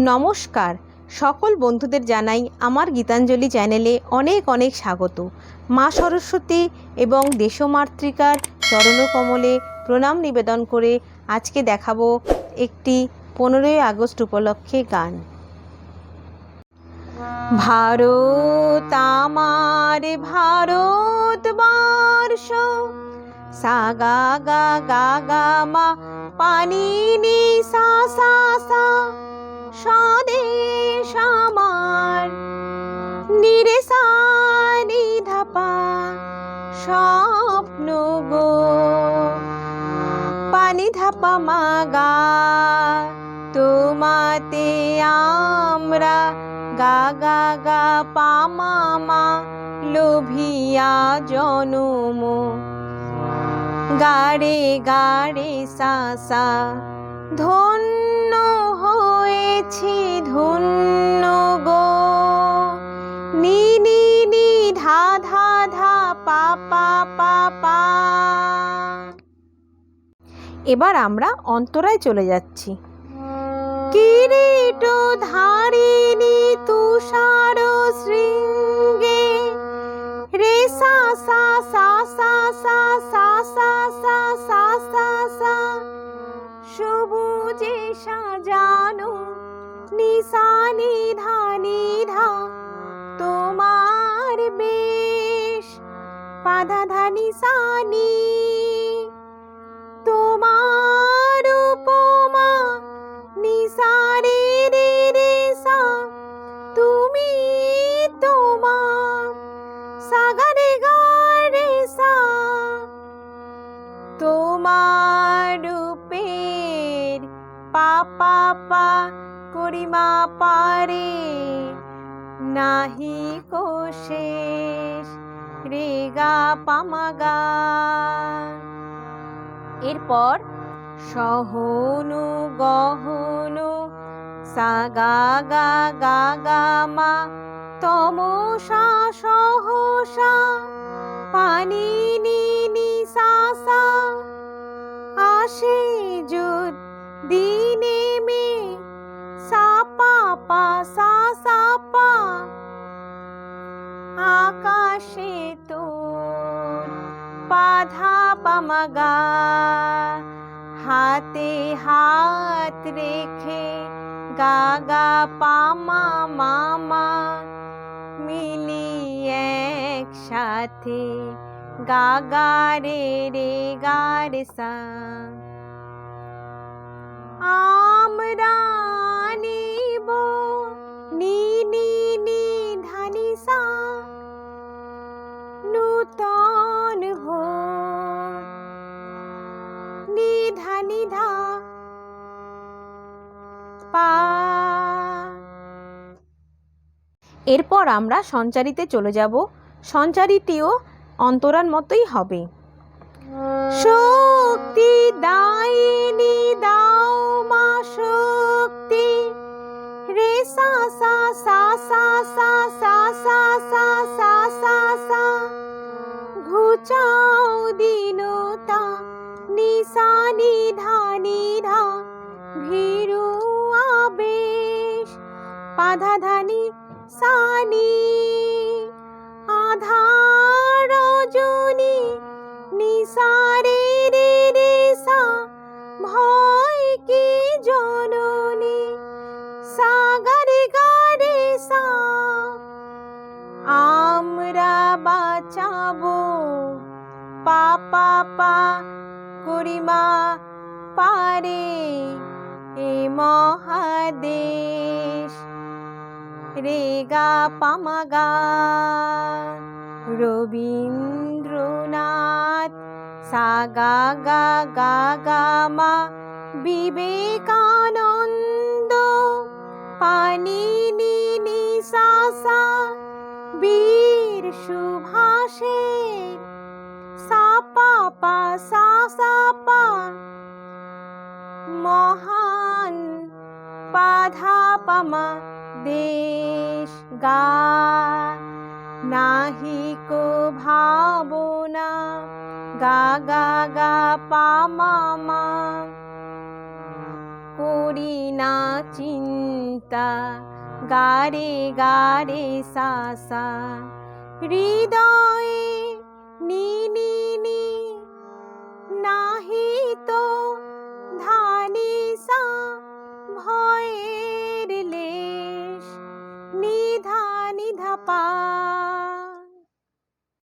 নমস্কার, সকল বন্ধুদের জানাই আমার গীতাঞ্জলি চ্যানেলে অনেক অনেক স্বাগত। মা সরস্বতী এবং দেশমাতৃকার চরণকমলে প্রণাম নিবেদন করে আজকে দেখাবো একটি 15ই আগস্ট উপলক্ষে গান। ভারত আমার ভারতবর্ষ, সা গা গা গা গা মা পানি নি সা সা সা, স্বদেশ আমার নিরে সা নি ধা পা, স্বপ্ন গো পানি ধা পা মা গা, তোমাতে আমরা গা গা গা পা মা মা লোভিয়া জনম, গারে গারে সা সা, ধন্য হয়েছি ধন্য গো, নি নি নি ধা ধা ধা পা পা পা পা। এবার আমরা অন্তরায় চলে যাচ্ছি। কিরীট ধারিণী তুষার শৃঙ্গে, রে সা সা সা সা সা সা সা সা সা সা সা, সবুজে সাজানো নিশা নিধা নিধা, তোমার বেশ পাধা ধানি সানি, তোমার উপমা নিশা রে রে রে সা, তুমি তোমা সা গা রে গা রে সা, তোমার রূপের পা পা পা করিমা পারে নাহি কো শেষ, রে গা পামা গা। এরপর সহনু গহনু সা গা গা গা গা মা, তমসা সহসা পানি নি নি সা সা, আসে যুদ দিনে মে সা পা পা সা সা পা, আকাশে তোর পাধা পামা গা, হাতে হাত রেখে গা গা পামা মামা, মিলি একসাথে গা গা রে রে গা রে সা। আমরা নিব নি নি নি ধানি সা, নূতন ভোর নি ধানি ধা পা। এরপর আমরা সঞ্চারিতে চলে যাব। সঞ্চারিটিও অন্তরার মতোই হবে। শক্তি দায়িনী দাও মা শক্তি, রে সা সা সা সা সা সা সা সা সা সা সা, ঘুচাও দীনতা নিশা নিধা নিধা, ভীরু আবেশ পাধা ধানি সানি, আধার রজনী নিশা রে রে রে সা, ভয় কি জননী সা গা রে গা রে সা, আমরা বাঁচাবো পা পা পা করিমা পারে এ মহাদেশ, রে গা পামা গা। রবীন্দ্রনাথ সা গা গা গা গা মা, বিবেকানন্দ পানি নি নি সা সা, বীর সুভাষের সা পা পা সা সা পা, মহান পাধা পামা দেশ গা, নাহি কো ভাবনা গা গা গা পা মা মা, করি না চিন্তা, গারে গারে সা সা, হৃদয়ে নি নি নি, নাহি তো ধানি সা, ভয়ের লেশ, নিধা নিধা পা।